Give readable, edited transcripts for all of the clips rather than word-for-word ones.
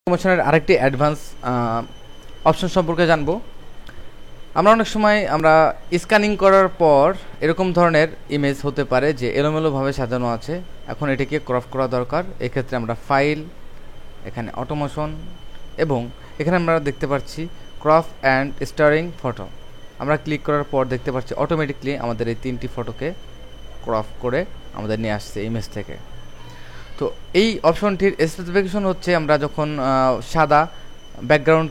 অটোমেশনের আরেকটি advance option সম্পর্কে জানবো। আমরা অনেক সময় স্ক্যানিং করার পর এরকম ধরনের ইমেজ হতে পারে যে এলোমেলোভাবে সাজানো আছে। এখন এটিকে ক্রপ করা দরকার। এক্ষেত্রে আমরা ফাইল, এখানে অটোমেশন এবং এখানে আমরা দেখতে পাচ্ছি ক্রপ অ্যান্ড স্টারিং ফটো। আমরা ক্লিক করার পর দেখতে পাচ্ছি অটোমেটিকলি আমাদের এই তিনটি ফটোকে ক্রপ করে আমাদের নিয়ে আসছে ইমেজ থেকে। তো এই অপশনটির স্পেসিফিকেশন হচ্ছে আমরা যখন সাদা ব্যাকগ্রাউন্ড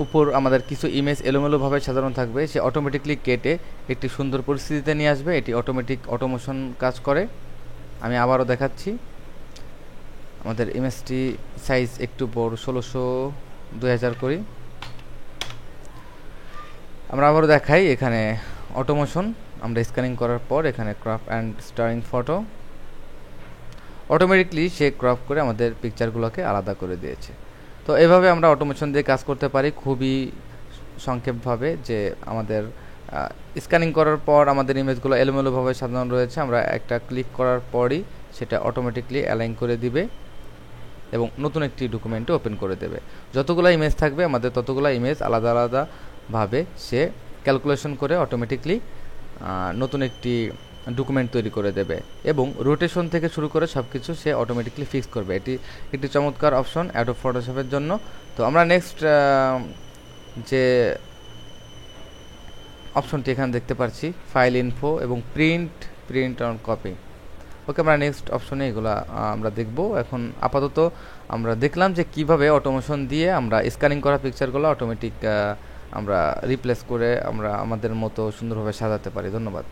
উপর আমাদের কিছু ইমেজ এলোমেলোভাবে সাজানো থাকবে, সে অটোমেটিকলি কেটে একটি সুন্দর পরিস্থিতিতে নিয়ে আসবে। এটি অটোমেটিক অটোমেশন কাজ করে। আমি আবারও দেখাচ্ছি। আমাদের ইমেজটি সাইজ একটু বড়, 1600/2000 করি। আমরা আবারও দেখাই, এখানে অটোমেশন আমরা স্ক্যানিং করার পর এখানে crop and steering photo, automatically say crop করে আমাদের পিকচারগুলোকে আলাদা করে দিয়েছে। তো এভাবে আমরা অটোমেশন দিয়ে কাজ করতে পারি খুবই সংক্ষেপভাবে, যে আমাদের স্ক্যানিং করার পর আমাদের ইমেজগুলো এলোমেলোভাবে সাজানো রয়েছে, আমরা একটা ক্লিক করার পরই সেটা অটোমেটিকলি অ্যালাইন করে দিবে এবং নতুন একটি ডকুমেন্টে ওপেন করে দেবে। যতগুলো ইমেজ থাকবে আমাদের ততগুলো ইমেজ আলাদা আলাদাভাবে সে ক্যালকুলেশন করে অটোমেটিকলি নতুন একটি ডকুমেন্ট তৈরি করে দেবে এবং রোটেশন থেকে শুরু করে সব কিছু সে অটোমেটিকলি ফিক্স করবে। এটি একটি চমৎকার অপশন অ্যাডোব ফটোশপের জন্য। তো আমরা নেক্সট যে অপশনটি এখানে দেখতে পাচ্ছি ফাইল ইনফো এবং প্রিন্ট অন কপি। ওকে, আমরা নেক্সট অপশনে এগুলো আমরা দেখব। এখন আপাতত আমরা দেখলাম যে কিভাবে অটোমেশন দিয়ে আমরা স্ক্যানিং করা পিকচারগুলো অটোমেটিক আমরা রিপ্লেস করে আমরা আমাদের মতো সুন্দরভাবে সাজাতে পারি। ধন্যবাদ।